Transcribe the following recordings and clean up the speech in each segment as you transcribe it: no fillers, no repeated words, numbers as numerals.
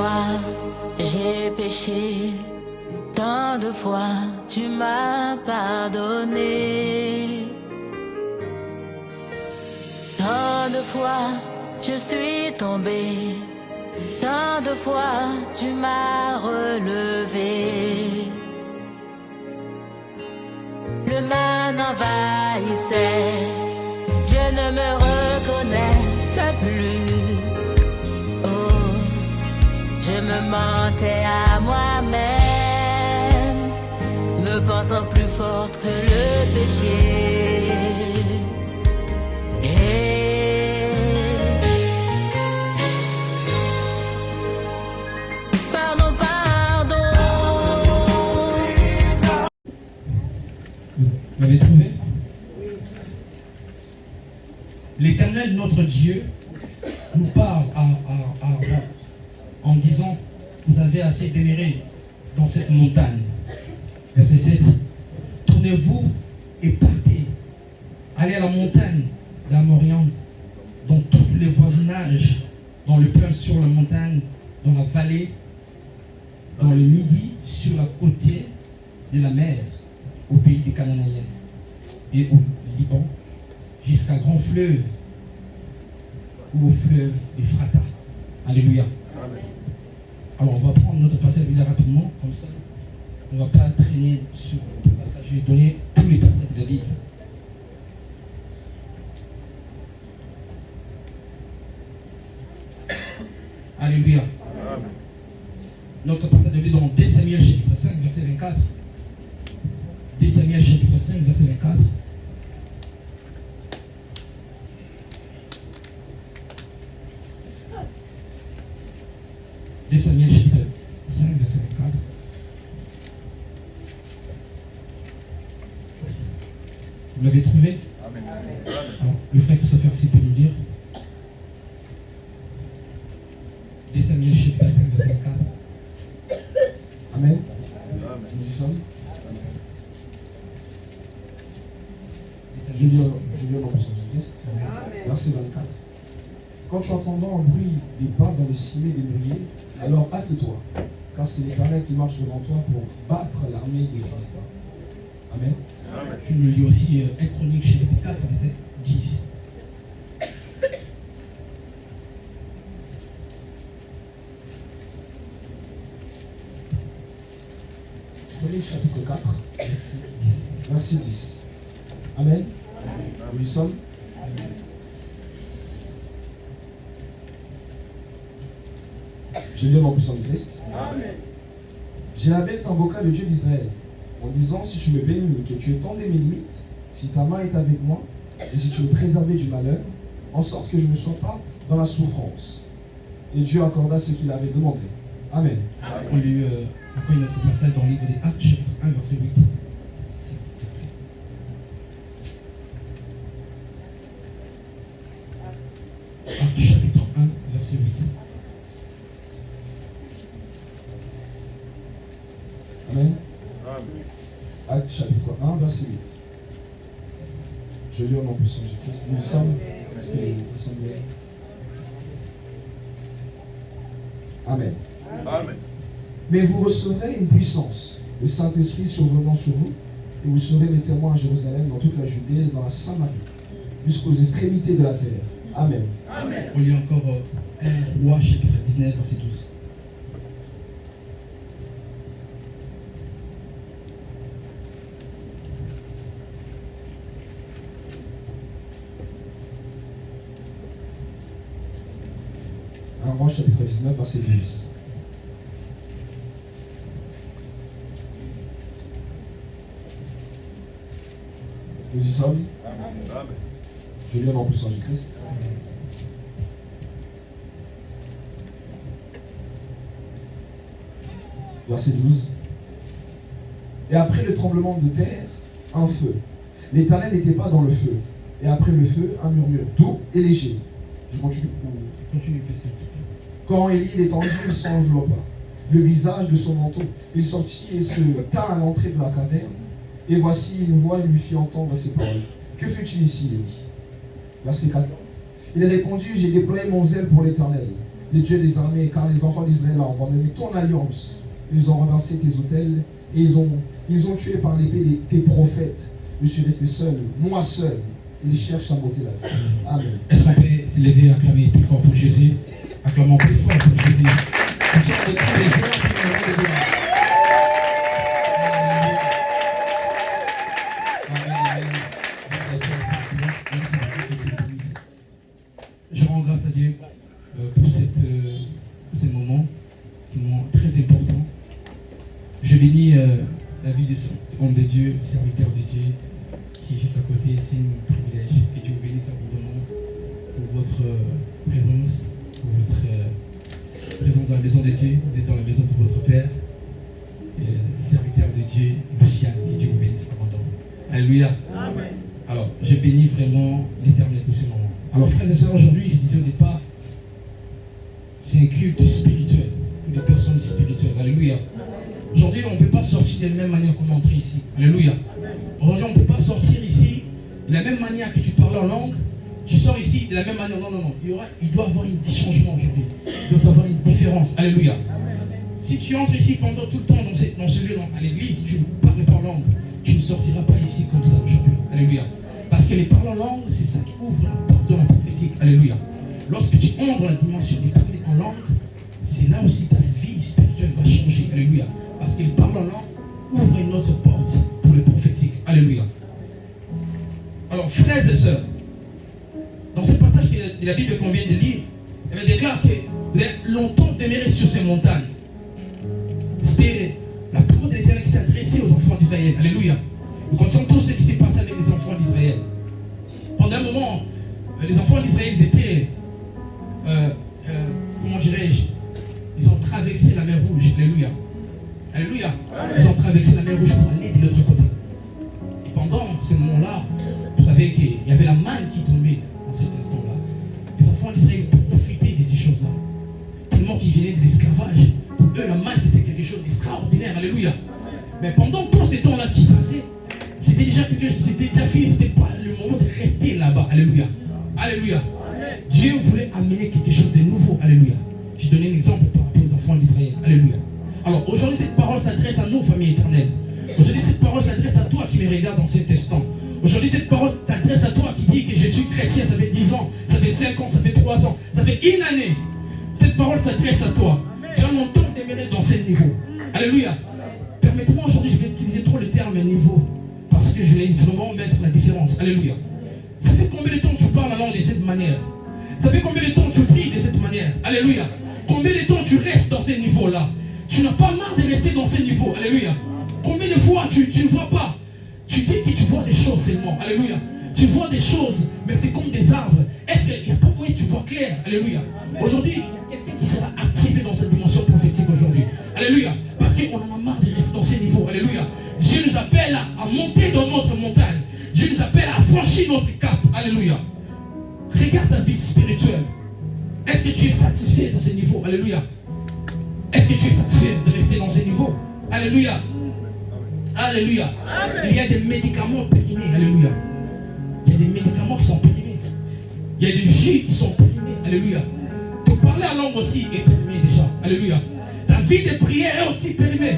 fois j'ai péché, tant de fois tu m'as pardonné. Tant de fois je suis tombé, tant de fois tu m'as relevé. Le mal m'envahissait, je ne me reconnaissais plus. Oh, je me mentais à moi-même, me pensant plus forte que le péché. Pardon, pardon. Vous l'avez trouvé? L'Éternel, notre Dieu, nous parle en disant: vous avez assez demeuré dans cette montagne. Verset 7. Tournez-vous et partez. Allez à la montagne d'Amorian, dans tous les voisinages, dans le plain sur la montagne, dans la vallée, dans le midi, sur la côté de la mer, au pays des Cananéens et au Liban, jusqu'à grand fleuve ou au fleuve Ephrata. Alléluia. Amen. Alors on va prendre notre passage de Bible rapidement, comme ça. On ne va pas traîner sur le passage. Je vais donner tous les passages de la Bible. Alléluia. Amen. Notre passage de Bible dans 2 Samuel chapitre 5, verset 24. 2 Samuel chapitre 5, verset 24. De Samuel chapitre 5, verset 24. Vous l'avez trouvé? Amen. Alors, le frère Christopher, s'il peut nous lire. De Samuel chapitre 5, verset 24. Amen. Nous y sommes. Je lis au nom de Jésus-Christ. Verset 24. Quand tu entendras un bruit des pas dans les cimets des mûriers, alors hâte-toi, car c'est l'Éternel qui marche devant toi pour battre l'armée des Philistins. Amen. Amen. Tu nous lis aussi 1 Chronique chapitre 4, verset 10. Chronique chapitre 4, verset 10. Amen. Nous y sommes. Je lis au nom puissant de Christ. Jénabel invoqua le Dieu d'Israël en disant: si tu me bénis et que tu étendais mes limites, si ta main est avec moi et si tu me préservais du malheur, en sorte que je ne sois pas dans la souffrance. Et Dieu accorda ce qu'il avait demandé. Amen. On lit encore une autre passage dans le livre des Actes, chapitre 1, verset 8. Actes chapitre 1, verset 8. Amen. Actes chapitre 1, verset 8. Je lis au nom puissant de Jésus-Christ. Nous sommes assemblés. Amen. Amen. Mais vous recevrez une puissance, le Saint-Esprit survenant sur vous, et vous serez mes témoins à Jérusalem, dans toute la Judée et dans la Samarie, jusqu'aux extrémités de la terre. Amen. Amen. On lit encore 1 Roi chapitre 19, verset 12. Roi chapitre 19, verset 12. Nous y sommes. Amen. Je lis au nom puissant de Christ. Verset 12. Et après le tremblement de terre, un feu. L'Éternel n'était pas dans le feu. Et après le feu, un murmure doux et léger. Je continue. Continue, s'il te plaît. Quand Élie l'étendit, il s'enveloppa le visage de son manteau. Il sortit et se tint à l'entrée de la caverne. Et voici, une voix lui fit entendre ces paroles. Que fais-tu ici, Élie? Verset 14. Il répondit: j'ai déployé mon zèle pour l'Éternel. les dieux des armées, car les enfants d'Israël ont abandonné ton alliance. Ils ont renversé tes autels et ils ont tué par l'épée tes prophètes. Je suis resté seul, moi seul. Ils cherchent à m'ôter la vie. Amen. Est-ce qu'on peut s'élever et acclamer plus fort pour Jésus? Acclamons plus fort pour Jésus. Nous sommes de tous les jours qui nous rendent de Merci beaucoup, que Dieu te bénisse. Je rends grâce à Dieu pour ces moments qui sont très importants. Je bénis la vie de cet homme de Dieu, le serviteur de Dieu, qui est juste à côté. C'est un privilège. Que Dieu vous bénisse abondamment pour votre présence, pour votre présence dans la maison de Dieu. Vous êtes dans la maison de votre Père, et serviteur de Dieu, Lucien. Que Dieu vous bénisse abondamment. Alléluia. Amen. Alors, je bénis vraiment l'Éternel pour ce moment. Alors, frères et sœurs, aujourd'hui, je disais au départ, c'est un culte spirituel, pour les personnes spirituelles. Alléluia. Aujourd'hui, on ne peut pas sortir de la même manière qu'on est entré ici. Alléluia. Aujourd'hui, on ne peut pas sortir ici de la même manière que tu parles en langue. Tu sors ici de la même manière. Non, non, non. Il doit y avoir un changement aujourd'hui. Il doit y avoir une différence. Alléluia. Si tu entres ici pendant tout le temps dans ce lieu, à l'église, tu ne parles pas en langue, tu ne sortiras pas ici comme ça aujourd'hui. Alléluia. Parce que les paroles en langue, c'est ça qui ouvre la porte de la prophétique. Alléluia. Lorsque tu entres dans la dimension de parler en langue, c'est là aussi ta vie spirituelle va changer. Alléluia. Parce que les paroles en langue ouvrent une autre porte pour le prophétique. Alléluia. Alors, frères et sœurs, dans ce passage de la Bible qu'on vient de lire, il déclare que vous avez longtemps demeuré sur ces montagnes. C'était la parole de l'Éternel qui s'est adressée aux enfants d'Israël. Alléluia. Nous connaissons tous ce qui s'est passé avec les enfants d'Israël. Pendant un moment, les enfants d'Israël étaient, comment dirais-je, ils ont traversé la mer Rouge. Alléluia. Alléluia. Ils ont traversé la mer Rouge pour aller de l'autre côté. Et pendant ce moment-là, vous savez qu'il y avait la manne qui tombait en cet instant-là. Les enfants d'Israël profitaient de ces choses-là. Tellement qu'ils venaient de l'esclavage. Pour eux, la manne, c'était quelque chose d'extraordinaire. Alléluia. Mais pendant tout ce temps-là qui passait, c'était déjà fini. C'était pas le moment de rester là-bas. Alléluia. Alléluia. Dieu voulait amener quelque chose de nouveau. Alléluia. Je donne un exemple par rapport aux enfants d'Israël. Alléluia. Alors aujourd'hui, cette parole s'adresse à nous, famille éternelle. Aujourd'hui, cette parole s'adresse à toi qui me regarde dans cet instant. Aujourd'hui, cette parole s'adresse à toi qui dit que je suis chrétien, ça fait 10 ans, ça fait 5 ans, ça fait 3 ans, ça fait une année. Cette parole s'adresse à toi. Tu as longtemps demeuré dans ce niveau. Alléluia. Permettez-moi aujourd'hui, je vais utiliser trop le terme niveau, parce que je vais vraiment mettre la différence. Alléluia. Ça fait combien de temps tu parles la langue de cette manière? Ça fait combien de temps tu pries de cette manière? Alléluia. Combien de temps tu restes dans ce niveau-là? Tu n'as pas marre de rester dans ce niveau. Alléluia. Combien de fois tu ne vois pas? Tu dis que tu vois des choses seulement. Alléluia. Tu vois des choses, mais c'est comme des arbres. Est-ce qu'il n'y a pas moyen que tu vois clair? Alléluia. Aujourd'hui, il y a quelqu'un qui sera activé dans cette dimension prophétique aujourd'hui. Alléluia. Parce qu'on en a marre de rester dans ces niveaux. Alléluia. Dieu nous appelle à monter dans notre montagne. Dieu nous appelle à franchir notre cap. Alléluia. Regarde ta vie spirituelle. Est-ce que tu es satisfait dans ces niveaux? Alléluia. Est-ce que tu es satisfait de rester dans ces niveaux? Alléluia. Alléluia. Il y a des médicaments périmés. Alléluia. Il y a des médicaments qui sont périmés. Il y a des jus qui sont périmés. Alléluia. Pour parler en langue aussi est périmé déjà. Alléluia. Ta vie de prière est aussi périmée.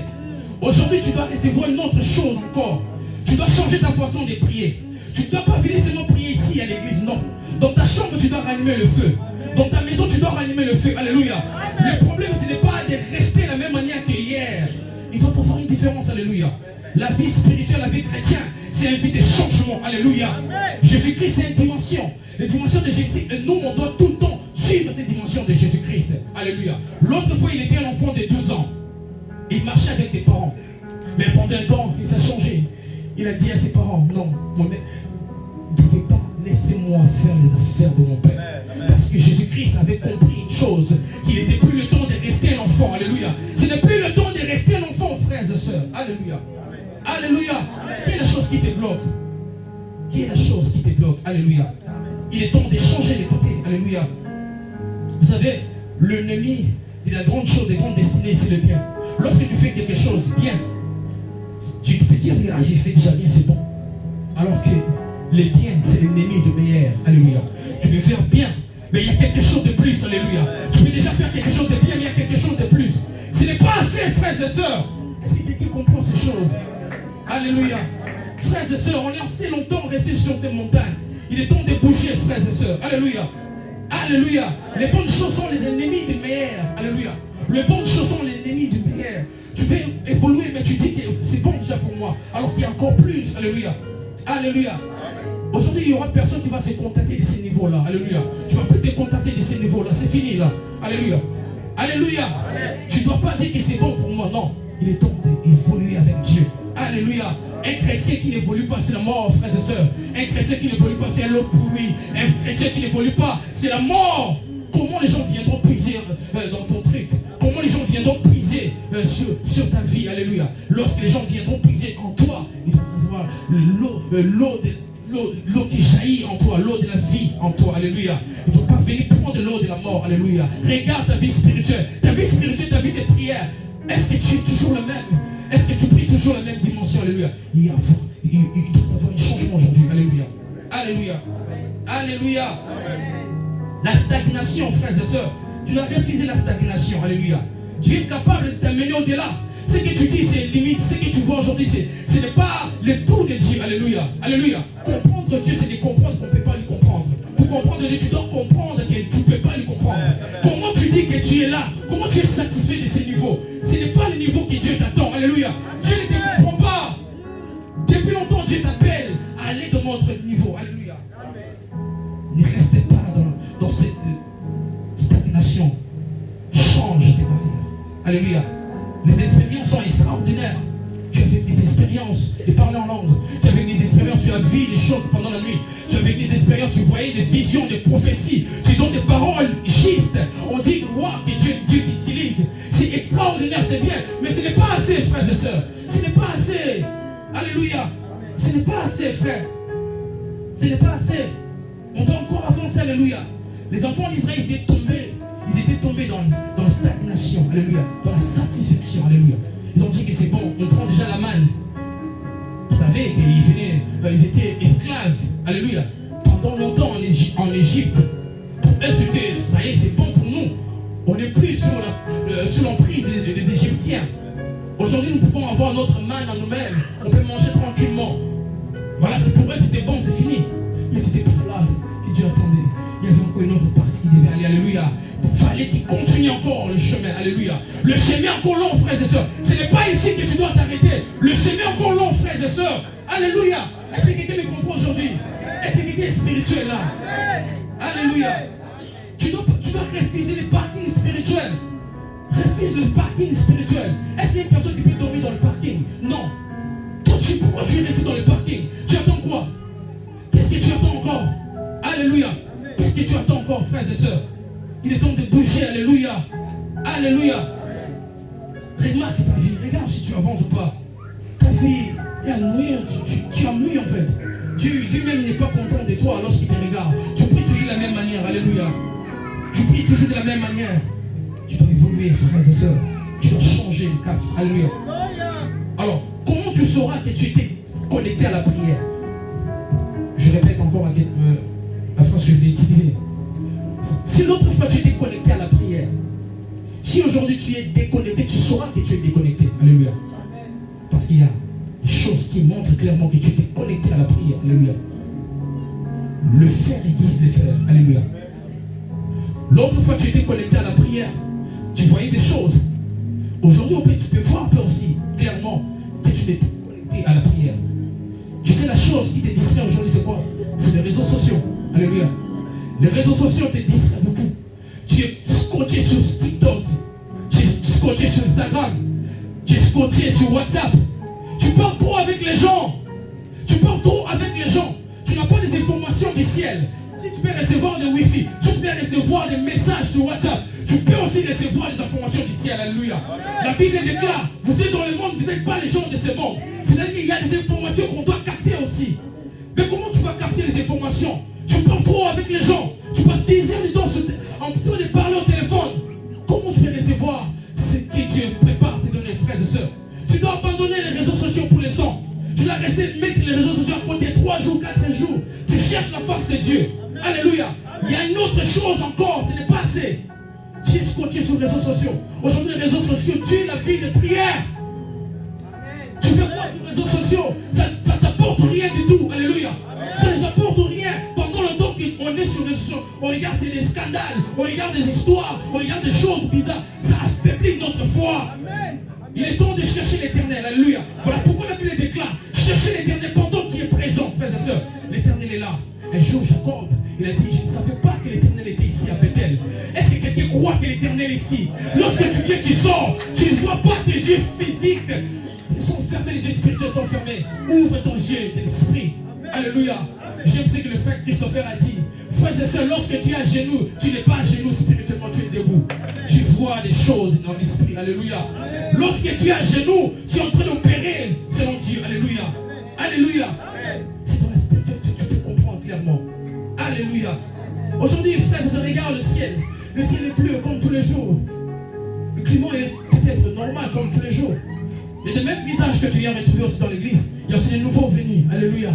Aujourd'hui, tu dois recevoir une autre chose encore. Tu dois changer ta façon de prier. Tu ne dois pas venir seulement prier ici à l'église, non. Dans ta chambre, tu dois rallumer le feu. Dans ta maison, tu dois rallumer le feu. Alléluia. Le problème, ce n'est pas de rester de la même manière que hier. Il doit y avoir une différence. Alléluia. La vie spirituelle, la vie chrétienne, c'est une vie de changement. Alléluia. Jésus-Christ, c'est une dimension. La dimension de Jésus, et nous, on doit tout le temps suivre cette dimension de Jésus-Christ. Alléluia. L'autre fois, il était un enfant de 12 ans. Il marchait avec ses parents. Mais pendant un temps, il s'est changé. Il a dit à ses parents, non, moi-même, ne pouvez pas, laissez-moi faire les affaires de mon Père. Parce que Jésus-Christ avait compris une chose, qu'il n'était plus le temps de rester un enfant. Alléluia. Ce n'est plus le temps de rester un enfant, frères et sœurs. Alléluia. Alléluia. Quelle est la chose qui te bloque? Quelle est la chose qui te bloque? Alléluia. Il est temps de changer les côtés. Alléluia. Vous savez, l'ennemi de la grande chose, des grandes destinées, c'est le bien. Lorsque tu fais quelque chose bien, tu peux dire, ah, j'ai fait déjà bien, c'est bon. Alors que les biens, c'est l'ennemi de meilleur. Alléluia. Tu peux faire bien, Mais il y a quelque chose de plus, alléluia. Tu peux déjà faire quelque chose de bien, mais il y a quelque chose de plus. Ce n'est pas assez, frères et sœurs. Est-ce que quelqu'un comprend ces choses? Alléluia. Frères et sœurs, on est assez longtemps restés sur ces montagnes. Il est temps de bouger, frères et sœurs. Alléluia. Alléluia. Les bonnes choses sont les ennemis du meilleur. Alléluia. Les bonnes choses sont les ennemis du meilleur. Tu veux évoluer, mais tu dis que c'est bon déjà pour moi. Alors qu'il y a encore plus. Alléluia. Alléluia. Aujourd'hui, il y aura personne qui va se contacter de ces niveaux-là. Alléluia. Tu ne vas plus te contacter de ces niveaux-là. C'est fini là. Alléluia. Alléluia. Tu ne dois pas dire que c'est bon pour moi. Non. Il est temps d'évoluer avec Dieu. Alléluia. Un chrétien qui n'évolue pas, c'est la mort, frères et sœurs. Un chrétien qui n'évolue pas, c'est l'autre pourri. Un chrétien qui n'évolue pas, c'est la mort. Comment les gens viendront puiser dans ton truc? Comment les gens viendront puiser sur ta vie? Alléluia. Lorsque les gens viendront puiser en toi, ils doivent recevoir l'eau qui jaillit en toi, l'eau de la vie en toi. Alléluia. Ils ne doivent pas venir prendre l'eau de la mort. Alléluia. Regarde ta vie spirituelle. Ta vie spirituelle, ta vie de prière. Est-ce que tu es toujours le même? Est-ce que tu pries toujours la même dimension? Alléluia. Il doit y avoir un changement aujourd'hui. Alléluia. Alléluia. Alléluia. La stagnation, frères et sœurs. Tu dois refuser la stagnation. Alléluia. Dieu est capable de t'amener au-delà. Ce que tu dis, c'est limite. Ce que tu vois aujourd'hui, ce n'est pas le tout de Dieu. Alléluia. Alléluia. Comprendre Dieu, c'est de comprendre qu'on ne peut pas lui comprendre. Pour comprendre Dieu, tu dois comprendre que tu ne peux pas lui comprendre. Comment tu dis que tu es là? Comment tu es satisfait de ces niveaux? Ce n'est pas le niveau que Dieu t'attend. Alléluia. Dieu ne te comprend pas. Depuis longtemps, Dieu t'appelle à aller dans notre niveau. Alléluia. Ne restez pas dans cette stagnation. Change tes barrières. Alléluia. Les expériences sont extraordinaires. Tu as vécu des expériences de parler en langue. Tu as vécu des expériences, tu as vu des choses pendant la nuit. Tu as vécu des expériences, tu voyais des visions, des prophéties. Tu donnes des paroles justes. On dit wow, que Dieu t'utilise. C'est extraordinaire, c'est bien. Mais ce n'est pas assez, frères et sœurs. Ce n'est pas assez. Alléluia. Ce n'est pas assez, frère. Ce n'est pas assez. On doit encore avancer, alléluia. Les enfants d'Israël, ils étaient tombés dans la stagnation, alléluia, dans la satisfaction, alléluia. Ils ont dit que c'est bon, on prend déjà la manne. Vous savez qu'ils étaient esclaves, alléluia, pendant longtemps en Égypte. Pour eux, c'était, ça y est, c'est bon pour nous. On n'est plus sous l'emprise des Égyptiens. Aujourd'hui, nous pouvons avoir notre manne en nous-mêmes. On peut manger tranquillement. Voilà, c'est pour eux, c'était bon, c'est fini. Mais c'était pas là que Dieu attendait. Il y avait encore une autre partie qui devait aller, alléluia. Il fallait qu'il continue encore le chemin, alléluia. Le chemin encore long, frères et sœurs. Ce n'est pas ici que tu dois t'arrêter. Le chemin encore long, frères et sœurs. Alléluia. Est-ce que quelqu'un me comprend aujourd'hui? Est-ce que quelqu'un est spirituel là? Alléluia. Tu dois refuser les parkings spirituels. Refuse le parking spirituel. Est-ce qu'il y a une personne qui peut dormir dans le parking? Non. Toi, pourquoi tu es resté dans le parking? Tu attends quoi? Qu'est-ce que tu attends encore? Alléluia. Qu'est-ce que tu attends encore, frères et sœurs? Il est temps de bouger, alléluia. Alléluia. Remarque ta vie, regarde si tu avances ou pas. Ta vie est ennuyée, tu ennuies en fait. Dieu même n'est pas content de toi lorsqu'il te regarde. Tu pries toujours de la même manière, alléluia. Tu pries toujours de la même manière. Tu dois évoluer, frères et sœurs. Tu dois changer de cap, alléluia. Alors, comment tu sauras que tu étais connecté à la prière? Je répète encore la phrase que je vais utiliser. Si l'autre fois tu étais connecté à la prière, si aujourd'hui tu es déconnecté, tu sauras que tu es déconnecté. Alléluia. Parce qu'il y a des choses qui montrent clairement que tu étais connecté à la prière. Alléluia. Le faire aiguise les fers. Alléluia. L'autre fois tu étais connecté à la prière, tu voyais des choses. Aujourd'hui, tu peux voir un peu aussi clairement que tu n'es pas connecté à la prière. Tu sais, la chose qui te distrait aujourd'hui, c'est quoi? C'est les réseaux sociaux. Alléluia. Les réseaux sociaux te distraient beaucoup. Tu es scotché sur TikTok. Tu es scotché sur Instagram. Tu es scotché sur WhatsApp. Tu parles trop avec les gens. Tu parles trop avec les gens. Tu n'as pas des informations du ciel. Si tu peux recevoir des Wi-Fi, tu peux recevoir des messages sur WhatsApp. Tu peux aussi recevoir des informations du ciel. Alléluia. La Bible déclare, vous êtes dans le monde, vous n'êtes pas les gens de ce monde. C'est-à-dire qu'il y a des informations qu'on doit capter aussi. Mais comment tu vas capter les informations? Tu parles trop avec les gens. Tu passes des heures de temps en train de parler au téléphone. Comment tu peux recevoir ce que Dieu prépare à te donner, frères et sœurs? Tu dois abandonner les réseaux sociaux pour l'instant. Tu dois rester mettre les réseaux sociaux à côté 3 jours, 4 jours. Tu cherches la face de Dieu. Alléluia. Il y a une autre chose encore, ce n'est pas assez. Tu es scotché sur les réseaux sociaux. Aujourd'hui, les réseaux sociaux tuent la vie de prière. Tu fais quoi sur les réseaux sociaux? Ça ne t'apporte rien du tout. Alléluia. Ça ne nous apporte rien. Pendant le temps qu'on est sur les réseaux sociaux, on regarde des scandales, on regarde des histoires, on regarde des choses bizarres. Ça affaiblit notre foi. Il est temps de chercher l'éternel. Alléluia. Voilà pourquoi la Bible déclare: cherchez l'éternel pendant qu'il est présent, frères et sœurs. L'éternel est là. Un jour, Jacob, il a dit: je ne savais pas que l'éternel était ici à Bethel. Est-ce que quelqu'un croit que l'éternel est ici? Lorsque tu viens, tu sors, tu ne vois pas tes yeux physiques. Ils sont fermés, les yeux spirituels sont fermés. Ouvre ton yeux de l'esprit. Alléluia. J'aime ce que le frère Christopher a dit. Frères et sœurs, lorsque tu es à genoux, tu n'es pas à genoux spirituellement, tu es debout. Tu vois des choses dans l'esprit. Alléluia. Lorsque tu es à genoux, tu es en train d'opérer selon Dieu. Alléluia. Alléluia. C'est dans la spiritualité que tu peux comprendre clairement. Alléluia. Aujourd'hui, frères et sœurs, regarde le ciel. Le ciel est bleu comme tous les jours. Le climat est peut-être normal comme tous les jours. Il y a des mêmes visages que tu viens retrouver aussi dans l'église. Il y a aussi des nouveaux venus. Alléluia.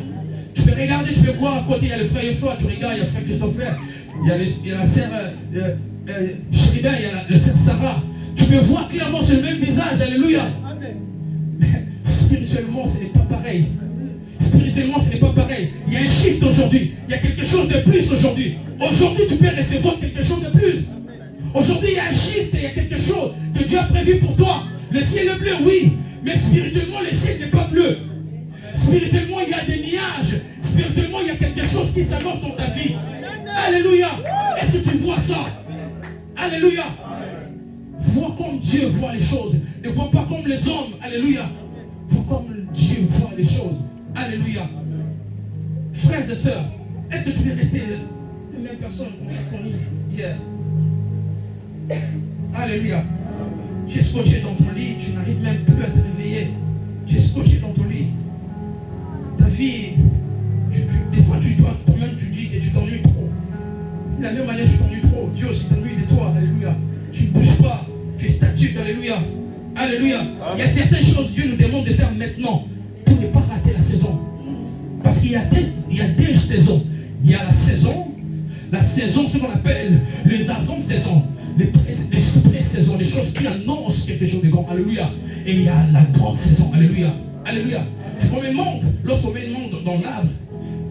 Tu peux regarder, tu peux voir à côté, il y a le frère Yeshua, tu regardes, il y a le frère Christopher, il y a la sœur Chérida, il y a la sœur Sarah. Tu peux voir clairement sur le même visage. Alléluia. Mais spirituellement, ce n'est pas pareil. Spirituellement, ce n'est pas pareil. Il y a un shift aujourd'hui. Il y a quelque chose de plus aujourd'hui. Aujourd'hui, tu peux recevoir quelque chose de plus. Aujourd'hui, il y a un shift et il y a quelque chose que Dieu a prévu pour toi. Le ciel est bleu, oui. Mais spirituellement, le ciel n'est pas bleu. Spirituellement, il y a des nuages. Spirituellement, il y a quelque chose qui s'annonce dans ta vie. Alléluia. Est-ce que tu vois ça? Alléluia. Vois comme Dieu voit les choses. Ne vois pas comme les hommes. Alléluia. Vois comme Dieu voit les choses. Alléluia. Frères et sœurs, est-ce que tu veux rester les mêmes personnes qu'on a connues hier? Alléluia. Tu es scotché dans ton lit, tu n'arrives même plus à te réveiller. Tu es scotché dans ton lit. Ta vie, des fois tu dois, toi-même tu dis que tu t'ennuies trop. De la même manière tu t'ennuies trop. Dieu aussi t'ennuie de toi. Alléluia. Tu ne bouges pas. Tu es statue. Alléluia. Alléluia. Il y a certaines choses que Dieu nous demande de faire maintenant pour ne pas rater la saison. Parce qu'il y a des saisons. Il y a la saison, ce qu'on appelle les avant-saisons, les pré-saisons, les choses qui annoncent quelque chose de grand. Alléluia. Et il y a la grande saison. Alléluia. Alléluia. C'est comme un mangue. Lorsqu'on met une mangue dans l'arbre,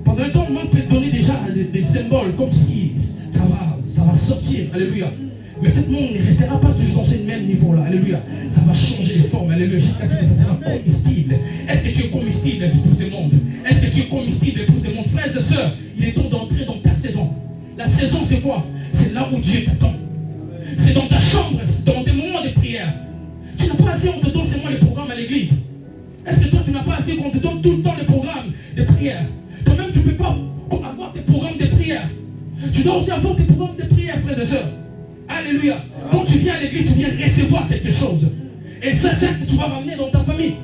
pendant un temps, le mangue peut donner déjà des symboles, comme si ça va sortir. Alléluia. Mais cette mangue ne restera pas toujours dans ce même niveau-là. Alléluia. Ça va changer les formes. Alléluia. Jusqu'à ce que ça sera comestible. Est-ce que tu es comestible pour ce monde? Est-ce que tu es comestible pour ce monde? Frères et sœurs, il est temps d'entrer dans ta saison. La saison, c'est quoi? C'est là où Dieu t'attend. C'est dans ta chambre, c'est dans tes moments de prière. Tu n'as pas assez, on te donne seulement les programmes à l'église. Est-ce que toi, tu n'as pas assez qu'on te donne tout le temps les programmes de prière? Toi-même, tu ne peux pas avoir tes programmes de prière. Tu dois aussi avoir tes programmes de prière, frères et sœurs. Alléluia. Quand tu viens à l'église, tu viens recevoir quelque chose. Et ça, c'est ce que tu vas ramener dans ta famille.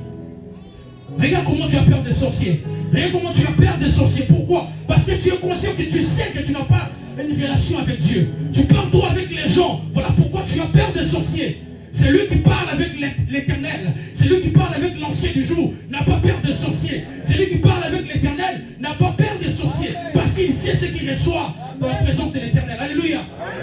Regarde comment tu as peur des sorciers. Regarde comment tu as peur des sorciers. Pourquoi? Parce que tu es conscient que tu sais que tu n'as pas une relation avec Dieu. Tu parles trop avec les gens. Voilà pourquoi tu as peur des sorciers. C'est lui qui parle avec l'éternel. C'est lui qui parle avec l'ancien du jour. N'a pas peur des sorciers. C'est lui qui parle avec l'éternel. N'a pas peur des sorciers. Parce qu'il sait ce qu'il reçoit dans la présence de l'éternel. Alléluia.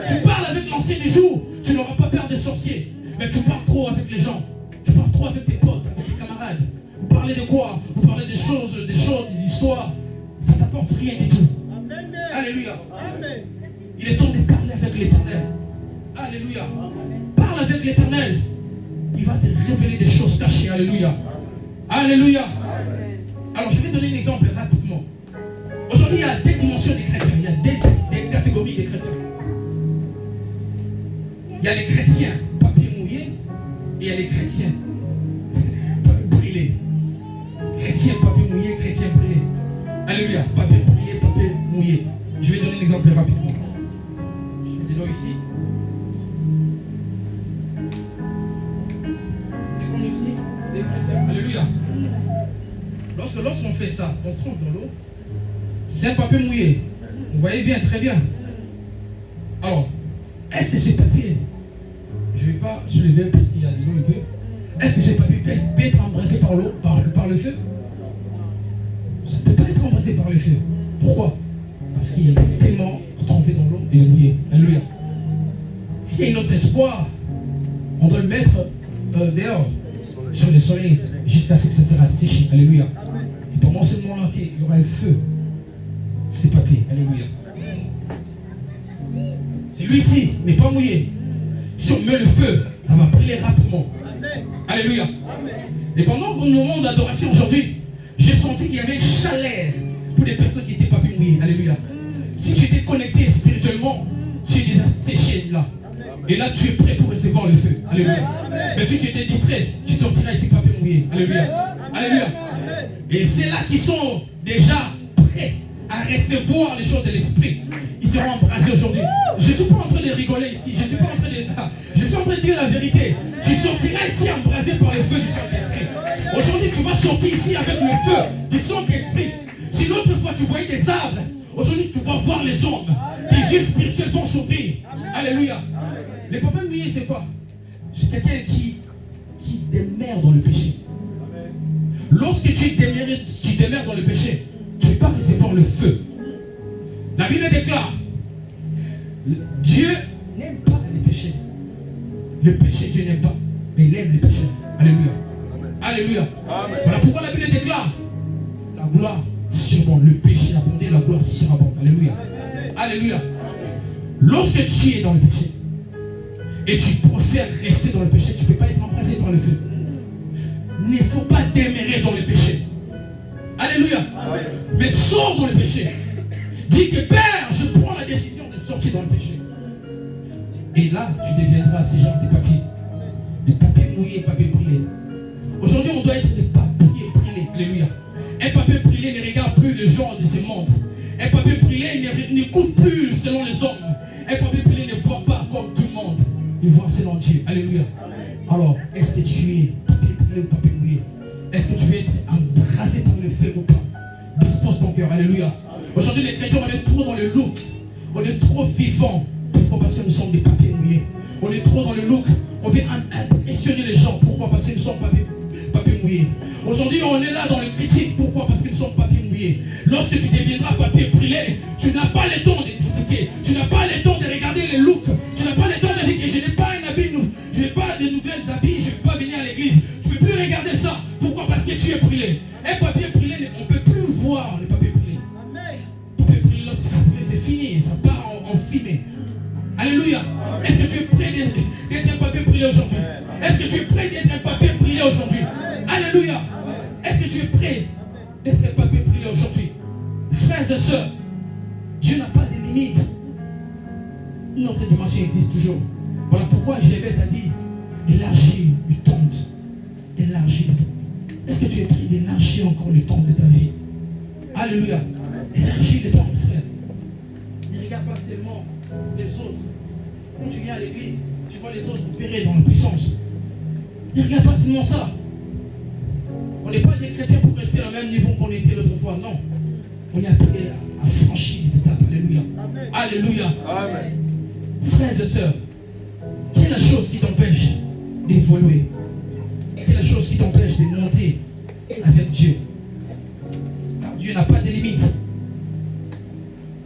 Tu parles avec l'ancien du jour. Tu n'auras pas peur des sorciers. Mais tu parles trop avec les gens. Tu parles trop avec tes potes, avec tes camarades. Vous parlez de quoi? Vous parlez des choses, des histoires. Ça ne t'apporte rien du tout. Alléluia. Il est temps de parler avec l'éternel. Alléluia. Parle avec l'éternel. Il va te révéler des choses cachées. Alléluia. Alléluia. Alors je vais donner un exemple rapidement. Aujourd'hui, il y a des dimensions des chrétiens. Il y a des catégories des chrétiens. Il y a les chrétiens papier mouillé et il y a les chrétiens brûlés. Chrétien papier mouillé, chrétien brûlé. Alléluia. Papier brûlé, papier mouillé. Je vais donner un exemple rapidement. Je mets de l'eau ici. Et comme ici, des chrétiens. Alléluia. Lorsqu'on fait ça, on trempe dans l'eau. C'est un papier mouillé. Vous voyez bien, très bien. Alors, est-ce que ce papier, je ne vais pas soulever parce qu'il y a de l'eau un peu. Est-ce que ce papier peut être embrasé par l'eau, par le feu? Ça ne peut pas être embrasé par le feu. Pourquoi? Parce qu'il est tellement trempé dans l'eau s'il y a un autre espoir, on doit le mettre dehors, sur le soleil, jusqu'à ce que ça sera séché. Alléluia. C'est pendant ce moment-là qu'il y aura le feu. Ces papiers. Alléluia. C'est lui ici, mais pas mouillé. Si on met le feu, ça va brûler rapidement. Alléluia. Et pendant le moment d'adoration aujourd'hui, j'ai senti qu'il y avait une chaleur pour des personnes qui étaient pas mouillées. Alléluia. Si tu étais connecté spirituellement, tu es déjà séché là. Et là, tu es prêt pour recevoir le feu. Alléluia. Mais si tu étais distrait, tu sortiras ici pas mouillé. Alléluia. Alléluia. Et c'est là qu'ils sont déjà prêts à recevoir les choses de l'esprit. Ils seront embrassés aujourd'hui. Je ne suis pas en train de rigoler ici. Je suis pas en train de... Je suis en train de dire la vérité. Tu sortiras ici embrasé par le feu du Saint-Esprit. Aujourd'hui, tu vas sortir ici avec le feu du Saint-Esprit. Si l'autre fois tu voyais des arbres, aujourd'hui tu vas voir les hommes. Tes yeux spirituels vont s'ouvrir. Alléluia. Les papas mouillés, c'est quoi? C'est quelqu'un qui demeure dans le péché. Lorsque tu demeures dans le péché, tu ne peux pas recevoir le feu. La Bible déclare, Dieu n'aime pas les péchés. Le péché, Dieu n'aime pas, mais il aime les péchés. Alléluia. Alléluia. Amen. Voilà pourquoi la Bible déclare, la gloire surabonde, le péché abondé, la gloire surabonde. Alléluia. Alléluia. Lorsque tu es dans le péché, et tu préfères rester dans le péché, tu ne peux pas être embrasé par le feu. Il ne faut pas demeurer dans le péché. Alléluia. Mais sors dans le péché. Dis que Père, je prends la décision de sortir dans le péché. Et là, tu deviendras ces gens de papiers. Des papiers mouillés, papiers brûlés. Aujourd'hui, on doit être des papiers brûlés. Alléluia. Un papier brûlé ne regarde plus les gens de ce monde. Un papier brûlé n'écoute plus selon les hommes. Un papier brûlé ne voit pas comme tout le monde. Il voit selon Dieu. Alléluia. Alors, est-ce que tu es papier brûlé ou papier mouillé? Est-ce que tu veux être embrasé par le feu ou pas? Dispose ton cœur. Alléluia. Aujourd'hui, les chrétiens, on est trop dans le look. On est trop vivants. Pourquoi? Parce que nous sommes des papiers mouillés. On est trop dans le look. On veut impressionner les gens. Pourquoi? Parce que nous sommes papiers mouillés. Aujourd'hui, on est là dans le critique. Pourquoi? Parce que nous sommes papiers mouillés. Lorsque tu deviendras papier brûlé, tu n'as pas le temps de critiquer. Tu n'as pas le temps de regarder les looks. Tu n'as pas le temps de dire que je n'ai pas un habit, je n'ai pas de nouvelles habits, je ne vais pas venir à l'église. Tu ne peux plus regarder ça. Pourquoi? Parce que tu es brûlé. Un papier brûlé, on ne peut plus voir les papiers brûlés. Le papier brûlé, lorsque c'est brûlé, c'est fini. Ça part en fumée. Alléluia. Est-ce que tu es prêt d'être un papier brûlé aujourd'hui? Est-ce que tu es prêt d'être un papier brûlé aujourd'hui? Alléluia. Est-ce que tu es prêt d'être un papier brûlé aujourd'hui? Frères et sœurs, Dieu n'a pas de limite. Une autre dimension existe toujours. Voilà pourquoi Jésus t'a dit, élargis le temps. Élargis le temps. Est-ce que tu es prêt d'élargir encore le temps de ta vie? Alléluia. Élargis le temps, frère. Ne regarde pas seulement les autres. Quand tu viens à l'église, tu vois les autres opérer dans la puissance. Ne regarde pas seulement ça. On n'est pas des chrétiens pour rester au même niveau qu'on était l'autre fois. Non. On est appelé à franchir les étapes. Alléluia. Amen. Alléluia. Amen. Frères et sœurs, quelle est la chose qui t'empêche d'évoluer? Quelle est la chose qui t'empêche de monter avec Dieu? Car Dieu n'a pas de limite.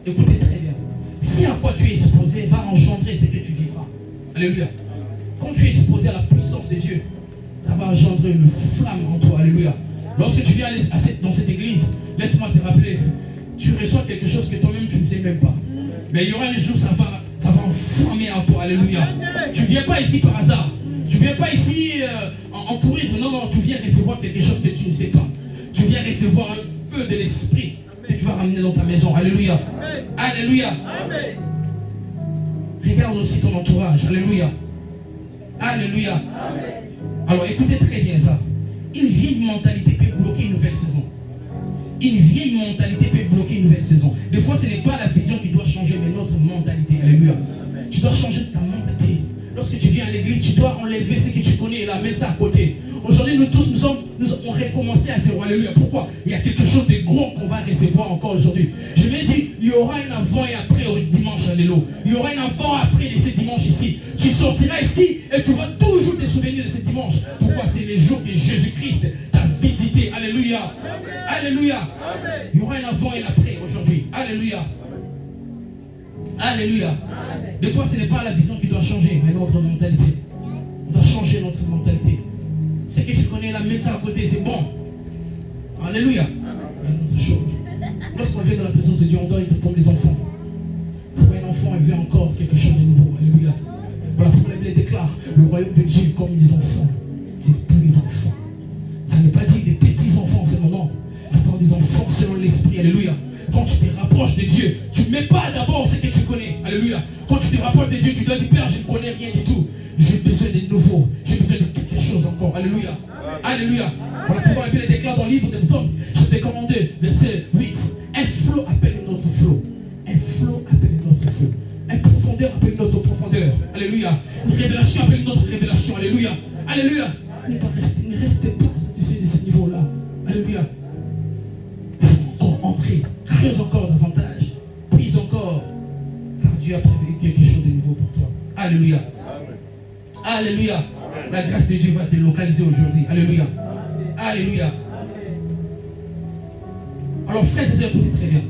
Écoutez très bien. Si à quoi tu es exposé va engendrer ce que tu vivras. Alléluia. Quand tu es exposé à la puissance de Dieu, ça va engendrer une flamme en toi. Alléluia. Lorsque tu viens dans cette église, laisse-moi te rappeler, tu reçois quelque chose que toi-même tu ne sais même pas. Mais il y aura un jour, ça va enflammer en toi. Alléluia. Tu ne viens pas ici par hasard. Tu ne viens pas ici en tourisme. Non, non, tu viens recevoir quelque chose que tu ne sais pas. Tu viens recevoir un feu de l'esprit que tu vas ramener dans ta maison. Alléluia. Alléluia. Regarde aussi ton entourage. Alléluia. Alléluia. Alors écoutez très bien ça. Une vieille mentalité peut bloquer une nouvelle saison. Une vieille mentalité peut bloquer une nouvelle saison. Des fois, ce n'est pas la vision qui doit changer, mais notre mentalité. Alléluia. Tu dois changer ta mentalité. Lorsque tu viens à l'église, tu dois enlever ce que tu connais et la mettre ça à côté. Aujourd'hui, nous tous, nous avons recommencé à zéro. Alléluia. Pourquoi? Il y a quelque chose de gros qu'on va recevoir encore aujourd'hui. Je l'ai dit, il y aura un avant et après au dimanche. Alléluia. Il y aura un avant et après de ce dimanche ici. Tu sortiras ici et tu vas toujours te souvenir de ce dimanche. Pourquoi? C'est les jours que Jésus-Christ t'a visité. Alléluia. Alléluia. Il y aura un avant et un après aujourd'hui. Alléluia. Alléluia. Des fois, ce n'est pas la vision qui doit changer, mais notre mentalité. On doit changer notre mentalité. C'est que tu connais la messe à côté, c'est bon. Alléluia. Il y a une autre chose. Lorsqu'on vient dans la présence de Dieu, on doit être comme les enfants. Pour un enfant, il veut encore quelque chose de nouveau. Alléluia. Voilà pourquoi la Bible déclare le royaume de Dieu comme les enfants. C'est tous les enfants. Ça n'est pas dit des petits enfants en ce moment. Ça parle des enfants selon l'esprit. Alléluia. Quand tu te rapproches de Dieu, tu ne mets pas d'abord ce que tu connais. Alléluia. Quand tu te rapproches de Dieu, tu dois dire, Père, je ne connais rien du tout. J'ai besoin de nouveau. J'ai besoin de quelque chose encore. Alléluia. Alléluia. Voilà pourquoi la Bible déclare dans le livre des Psaumes, chapitre 42, verset 8. Un flot appelle un autre flot. Un flot appelle un autre flot. Une profondeur appelle une autre profondeur. Alléluia. Une révélation appelle une autre révélation. Alléluia. Alléluia. Ne restez pas satisfait de ce niveau-là. Alléluia. Encore entrer. Creuse encore davantage. Prise encore. Car Dieu a prévu quelque chose de nouveau pour toi. Alléluia. Alléluia. La grâce de Dieu va te localiser aujourd'hui. Alléluia. Alléluia. Alors frères et sœurs, écoutez très bien.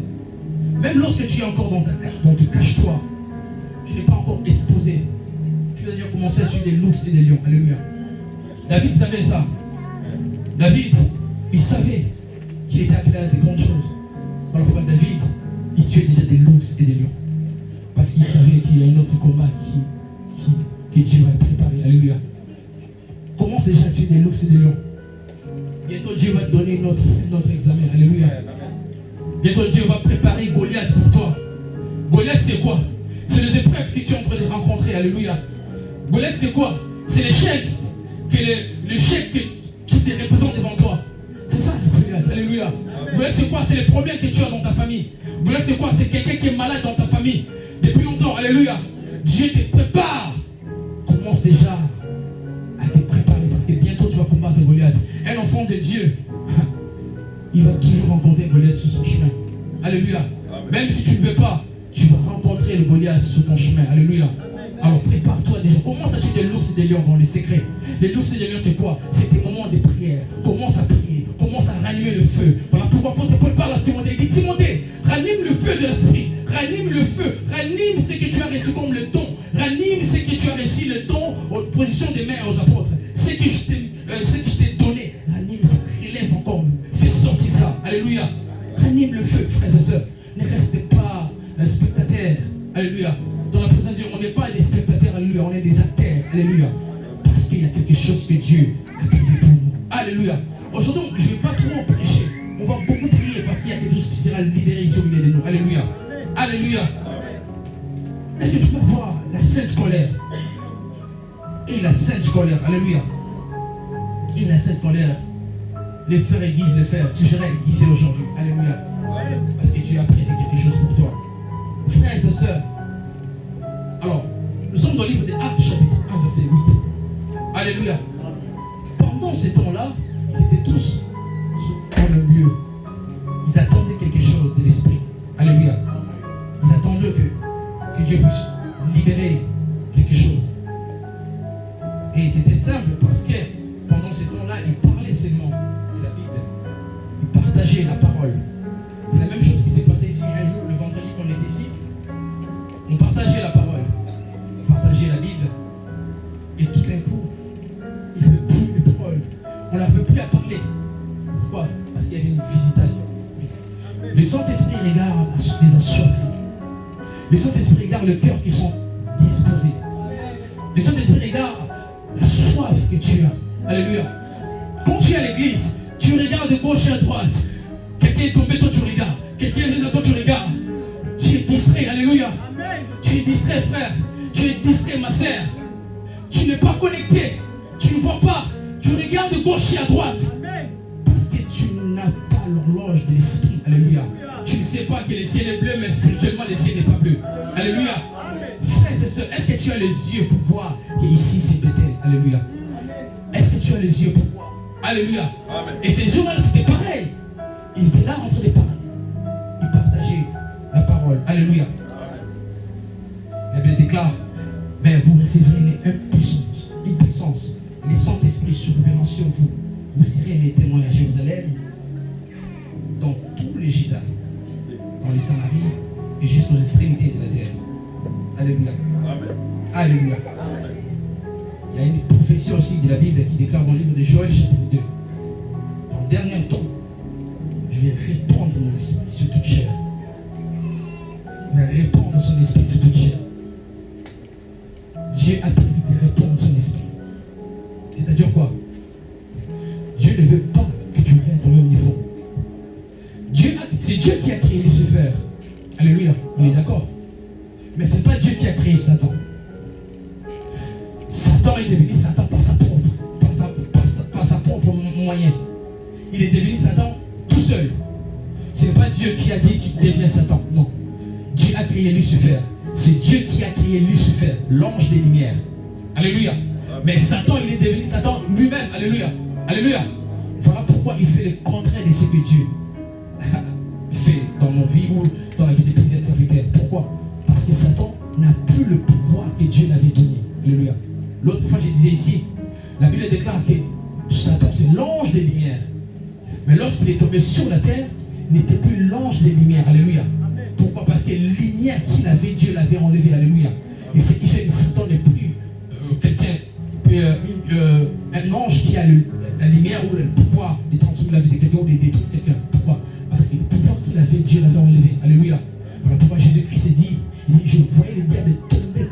Même lorsque tu es encore dans ton cache-toi, tu n'es pas encore exposé. Tu dois déjà commencer à tuer des loups et des lions. Alléluia. David savait ça. David, il savait qu'il était appelé à des grandes choses. Voilà pourquoi David, il tuait déjà des loups et des lions. Parce qu'il savait qu'il y a un autre combat que Dieu va préparer. Alléluia. Commence déjà à tuer des loups et des lions. Bientôt Dieu va te donner notre examen. Alléluia. Bientôt Dieu va préparer Goliath pour toi. Goliath c'est quoi? C'est les épreuves que tu es en train de rencontrer. Alléluia. Goliath c'est quoi? C'est l'échec. L'échec qui se représente devant toi. C'est ça le Goliath. Alléluia. Goliath c'est quoi? C'est les problèmes que tu as dans ta famille. Goliath c'est quoi? C'est quelqu'un qui est malade dans ta famille. Depuis longtemps. Alléluia. Dieu te prépare. Commence déjà à te préparer parce que bientôt tu vas combattre Goliath. Un enfant de Dieu, il va toujours rencontrer Goliath sur son chemin. Alléluia. Même si tu ne veux pas, tu vas rencontrer le Goliath sur ton chemin. Alléluia. Alors prépare-toi déjà. Commence à tuer des loups et des lions dans les secrets. Les loups et des lions c'est quoi? C'est tes moments de prière. Commence à prier. Commence à ranimer le feu. Voilà pourquoi Paul parle à Timothée. Il dit Timothée, ranime le feu de l'esprit. Ranime le feu. Ranime ce que tu as reçu comme le don. Ranime ce que tu as reçu le don aux positions des mains aux apôtres. Ce que je t'ai donné. Ranime ça. Relève encore. Fais sortir ça. Alléluia. Ranime le feu, frères et sœurs. Ne restez pas spectateurs. Alléluia. Dans la présence de Dieu, on n'est pas des spectateurs. Alléluia. On est des acteurs. Alléluia. Parce qu'il y a quelque chose que Dieu a prévu pour nous. Alléluia. Aujourd'hui, je ne vais pas trop prêcher. On va beaucoup prier parce qu'il y a quelque chose qui sera libéré ici au milieu de nous. Alléluia. Alléluia. Est-ce que tu peux voir la sainte colère? Et la sainte colère. Alléluia. Et la sainte colère. Les fers aiguisent le fer. Tu seras aiguisé aujourd'hui. Alléluia. Parce que Dieu a prévu quelque chose pour toi. Frères et sœurs. Alors, nous sommes dans le livre des Actes, chapitre 1, verset 8. Alléluia. Pendant ces temps-là, ils étaient tous dans le même lieu. Ils attendaient quelque chose de l'esprit. Alléluia. Ils attendaient que Dieu puisse libérer quelque chose. Et c'était simple parce que pendant ces temps-là, ils parlaient seulement de la Bible. Ils partageaient la parole. C'est la même chose qui s'est passé ici un jour, le vendredi qu'on était ici. On partageait la parole. On partageait la Bible. Et tout d'un coup, il n'y avait plus de parole. On n'avait plus à parler. Pourquoi? Parce qu'il y avait une visitation de l'Esprit. Le Saint-Esprit regarde les assoiffés. Le Saint-Esprit regarde le cœur qui sont disposés. Le Saint-Esprit regarde la soif que tu as. Alléluia. Quand tu es à l'église, tu regardes de gauche et à droite. Quelqu'un est tombé, toi tu regardes. Quelqu'un est venu, toi tu regardes. Tu es distrait. Alléluia. Tu es distrait, frère. Tu es distrait, ma sœur. Tu n'es pas connecté. Tu ne vois pas. Tu regardes de gauche et à droite. Parce que tu n'as pas l'horloge de l'esprit. Alléluia. Tu ne sais pas que le ciel est bleu, mais spirituellement le ciel n'est pas bleu. Alléluia. Frères et sœurs, est-ce que tu as les yeux pour voir qu'ici c'est Bethel? Alléluia. Est-ce que tu as les yeux pour voir? Alléluia. Et ces jours-là, c'était pareil. Ils étaient là en train de parler. Ils partageaient la parole. Alléluia. La Bible déclare, mais vous recevrez une puissance. Le Saint-Esprit survenant sur vous. Vous serez mes témoins à Jérusalem, dans tous les Judas, dans les Samaries et jusqu'aux extrémités de la terre. Alléluia. Amen. Alléluia. Il y a une prophétie aussi de la Bible qui déclare dans le livre de Joël chapitre 2. En dernier temps, je vais répandre mon esprit sur toute chair. Il va répandre son esprit sur toute chair. Dieu a prévu de répandre son esprit. C'est-à-dire quoi? Dieu ne veut pas que tu restes au même niveau. C'est Dieu qui a créé Lucifer. Alléluia, on est d'accord. Mais ce n'est pas Dieu qui a créé Satan. Satan est devenu Satan par sa propre moyen. Il est devenu Satan tout seul. Ce n'est pas Dieu qui a dit tu deviens Satan. Non. Dieu a créé Lucifer. C'est Dieu qui a créé Lucifer, l'ange des lumières. Alléluia. Mais Satan, il est devenu Satan lui-même. Alléluia. Alléluia. Voilà pourquoi il fait le contraire de ce que Dieu fait dans nos vies ou dans la vie des plusieurs serviteurs. Pourquoi? Parce que Satan n'a plus le pouvoir que Dieu l'avait donné. Alléluia. L'autre fois, je disais ici, la Bible déclare que Satan, c'est l'ange des lumières. Mais lorsqu'il est tombé sur la terre, il n'était plus l'ange des lumières. Alléluia. Pourquoi? Parce que la lumière qu'il avait, Dieu l'avait enlevée. Alléluia. Et ce qui fait que Satan n'est plus quelqu'un, un ange qui a la lumière ou le pouvoir de transformer la vie de quelqu'un ou de détruire quelqu'un. Pourquoi? Parce que le pouvoir qu'il avait, Dieu l'avait enlevé. Alléluia. Voilà pourquoi Jésus-Christ dit, je voyais le diable tomber.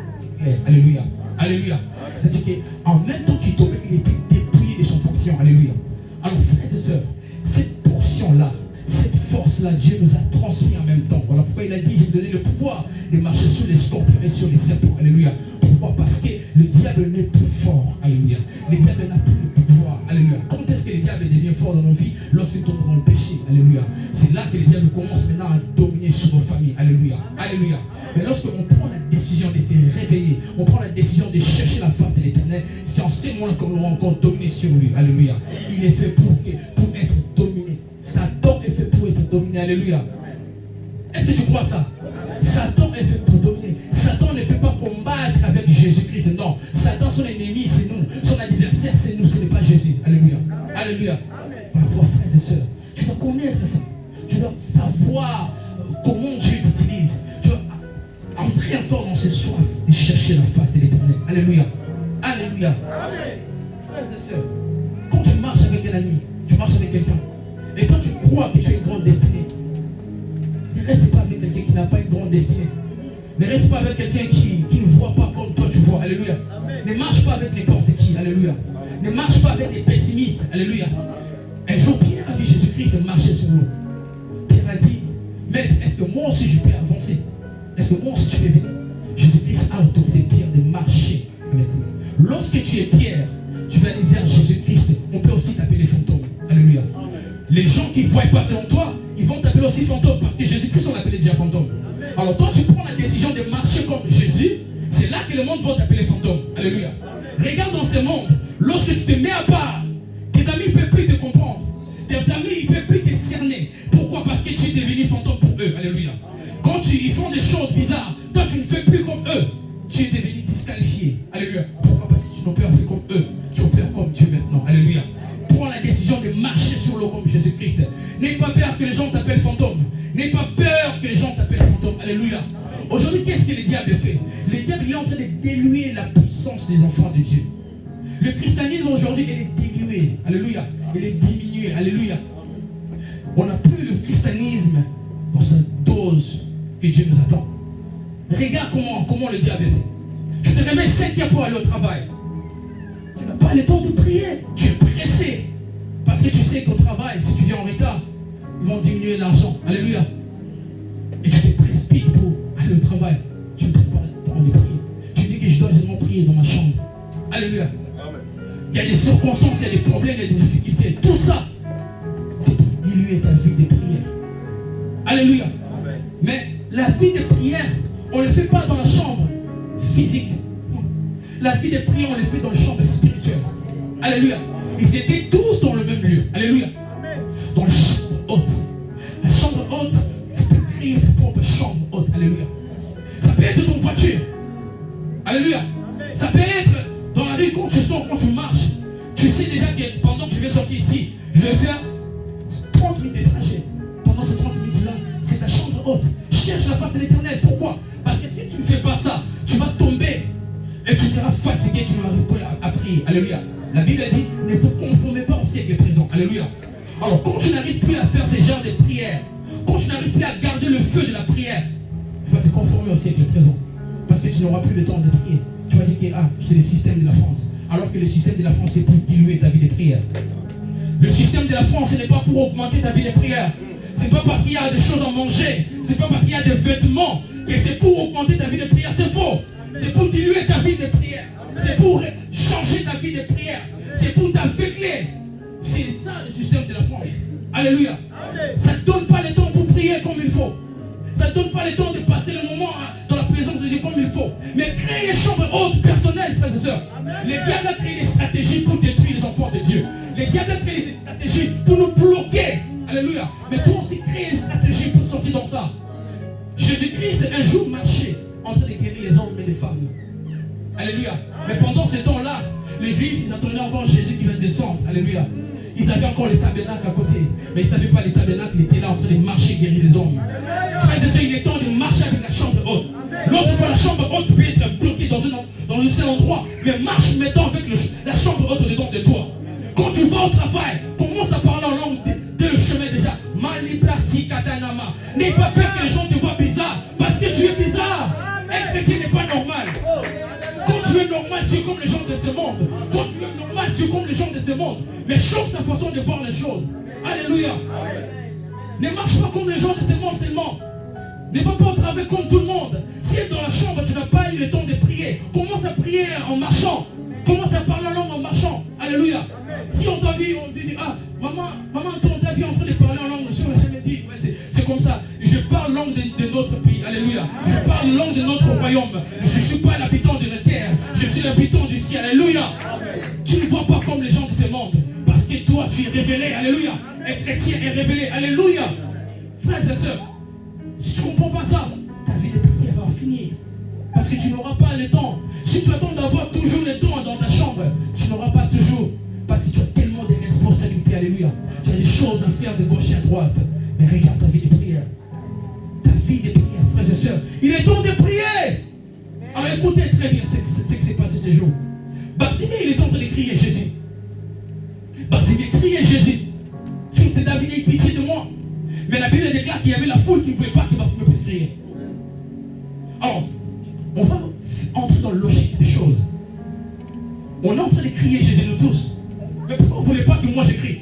Alléluia. Alléluia. C'est-à-dire qu'en même temps qu'il tombait, il était dépouillé de son fonction. Alléluia. Alors frères et sœurs, cette portion-là, cette force-là, Dieu nous a transmis en même temps. Voilà pourquoi il a dit, je vais vous donner le pouvoir de marcher sur les scorpions et sur les serpents. Alléluia. Pourquoi? Parce que le diable n'est plus fort. Alléluia. Le diable n'a plus le pouvoir. Alléluia. Quand est-ce que le diable devient fort dans nos vies? Lorsqu'il tombe dans le péché. Alléluia. C'est là que le diable commence maintenant à dominer sur nos familles. Alléluia. Alléluia. Mais lorsqu'on prend la décision de se réveiller, on prend la décision de chercher la face de l'Éternel, c'est en ces moments-là qu'on va encore dominer sur lui. Alléluia. Il est fait pour être dominé. Satan est fait pour être dominé. Alléluia. Est-ce que tu crois ça? Satan est fait pour dominer. Satan ne peut pas combattre avec Jésus-Christ. Non. Satan, son ennemi, c'est nous. Son adversaire, c'est nous. Ce n'est pas Jésus. Alléluia. Alléluia. Voilà pourquoi, frères et sœurs, tu dois connaître ça. Tu dois savoir comment Dieu t'utilise. Tu dois entrer encore dans ce soif et chercher la face de l'Éternel. Alléluia. Alléluia. Frères et sœurs, quand tu marches avec un ami, tu marches avec quelqu'un, et quand tu crois que tu as une grande destinée, ne reste pas avec quelqu'un qui n'a pas une grande destinée. Ne reste pas avec quelqu'un qui ne voit pas comme toi tu vois. Alléluia. Ne marche pas avec n'importe qui. Alléluia. Ne marche pas avec des pessimistes. Alléluia. Un jour, Pierre a vu Jésus-Christ marcher sur l'eau. Pierre a dit, Maître, est-ce que moi aussi je peux avancer? Est-ce que moi aussi tu peux venir? Jésus-Christ a autorisé Pierre de marcher avec lui. Lorsque tu es Pierre, tu vas aller vers Jésus-Christ. On peut aussi t'appeler fantôme. Alléluia. Les gens qui ne voient pas selon toi, ils vont t'appeler aussi fantôme, parce que Jésus-Christ, on l'appelait déjà fantôme. Alors quand tu prends la décision de marcher comme Jésus, c'est là que le monde va t'appeler fantôme. Alléluia. Regarde dans ce monde, lorsque tu te mets à part, tes amis ne peuvent plus te comprendre. Tes amis ne peuvent plus te cerner. Pourquoi? Parce que tu es devenu fantôme pour eux. Alléluia. Quand ils font des choses bizarres, toi tu ne fais plus comme eux. Tu es devenu disqualifié. Alléluia. Pourquoi? Parce que tu n'opères plus comme eux. Tu opères comme Dieu maintenant. Alléluia. Prends la décision de marcher sur l'eau comme Jésus-Christ. N'aie pas peur que les gens t'appellent fantôme. N'aie pas peur que les gens t'appellent fantôme. Alléluia. Aujourd'hui, qu'est-ce que le diable fait? Le diable est en train de diluer la puissance des enfants de Dieu. Le christianisme aujourd'hui, il est dilué. Alléluia. Il est diminué. Alléluia. On n'a plus le christianisme dans cette dose que Dieu nous attend. Regarde comment le diable fait. Tu te réveilles 5 heures pour aller au travail. Tu n'as pas le temps de prier. Tu es pressé. Parce que tu sais qu'au travail, si tu viens en retard, ils vont diminuer l'argent. Alléluia. Et tu te précipites pour aller au travail. Tu ne prends pas le temps de prier. Tu dis que je dois seulement prier dans ma chambre. Alléluia. Il y a des circonstances, il y a des problèmes, il y a des difficultés. Tout ça, c'est pour diluer ta vie de prière. Alléluia. Amen. Mais la vie de prière, on ne le fait pas dans la chambre physique. La vie de prière, on le fait dans la chambre spirituelle. Alléluia. Ils étaient tous dans le même lieu. Alléluia. Dans la chambre haute. La chambre haute, tu peux créer ta propre chambre haute. Alléluia. Ça peut être dans ton voiture. Alléluia. Ça peut être dans la rue quand tu sors, quand tu marches. Tu sais déjà que pendant que tu veux sortir ici, je vais faire 30 minutes de trajet. Pendant ces 30 minutes-là, c'est ta chambre haute. Cherche la face de l'Éternel. Pourquoi? Parce que si tu ne fais pas ça, tu fatigué, tu n'arrives pas à prier. Alléluia. La Bible dit, ne vous conformez pas au siècle présent. Alléluia. Alors, quand tu n'arrives plus à faire ce genre de prière, quand tu n'arrives plus à garder le feu de la prière, tu vas te conformer au siècle présent. Parce que tu n'auras plus le temps de prier. Tu vas dire que c'est le système de la France. Alors que le système de la France, c'est pour diluer ta vie de prière. Le système de la France, ce n'est pas pour augmenter ta vie de prière. C'est pas parce qu'il y a des choses à manger, c'est pas parce qu'il y a des vêtements que c'est pour augmenter ta vie de prière. C'est faux. C'est pour diluer ta vie de prière. C'est pour changer ta vie de prière. C'est pour t'aveugler. C'est ça le système de la France. Alléluia. Ça ne donne pas le temps pour prier comme il faut. Ça ne donne pas le temps de passer le moment dans la présence de Dieu comme il faut. Mais créer une chambre haute personnelle, frères et sœurs. Les diables ont créé des stratégies pour détruire les enfants de Dieu. Les diables ont créé des stratégies pour nous bloquer. Alléluia. Mais toi aussi, créer des stratégies pour sortir dans ça. Jésus-Christ, un jour, marchait en train de guérir les hommes et les femmes. Alléluia. Mais pendant ce temps-là, les Juifs, ils attendaient encore Jésus qui va descendre. Alléluia. Ils avaient encore les tabernacles à côté. Mais ils ne savaient pas les tabernacles, ils étaient là en train de marcher, guérir les hommes. Frères et sœurs, il est temps de marcher avec la chambre haute. L'autre fois, la chambre haute peut être bloquée dans un seul endroit. Mais marche maintenant avec la chambre haute dedans de toi. Quand tu vas au travail, commence à parler en langue dès le chemin déjà. Malibrasi katanama. N'aie pas peur que les gens te voient bizarre. Parce que tu es bizarre. Un chrétien n'est pas normal. Quand tu es normal, tu es comme les gens de ce monde. Quand tu es normal, tu es comme les gens de ce monde. Mais change ta façon de voir les choses. Alléluia. Ne marche pas comme les gens de ce monde seulement. Ne va pas au travail comme tout le monde. Si dans la chambre, tu n'as pas eu le temps de prier, commence à prier en marchant. Commence à parler en langue en marchant. Alléluia. Si on t'a vu, on te dit, maman, on t'a vu en train de parler en langue, je ne l'ai jamais dit. Ouais, c'est comme ça. Je parle langue de notre pays. Alléluia. Je parle langue de notre royaume. Je ne suis pas l'habitant de la terre. Je suis l'habitant du ciel. Alléluia. Tu ne vois pas comme les gens de ce monde. Parce que toi, tu es révélé. Alléluia. Un chrétien est révélé. Alléluia. Frères et sœurs, si tu ne comprends pas ça, ta vie de prière va finir. Parce que tu n'auras pas le temps. Si tu attends d'avoir toujours le temps dans ta chambre, tu n'auras pas toujours. Parce que tu as tellement de responsabilités. Alléluia. Tu as des choses à faire de gauche et à droite. Mais regarde ta vie de prière. Ta vie de prière, frères et sœurs. Il est temps de prier. Alors écoutez très bien ce qui s'est passé ce jour. Bartimée, il est en train de crier Jésus. Bartimée criait Jésus. Fils de David, aie pitié de moi. Mais la Bible déclare qu'il y avait la foule qui ne voulait pas que Bartimée puisse crier. Alors, on va entrer dans le logique des choses. On est en train de crier Jésus, nous tous. Mais pourquoi vous ne voulez pas que moi j'écris?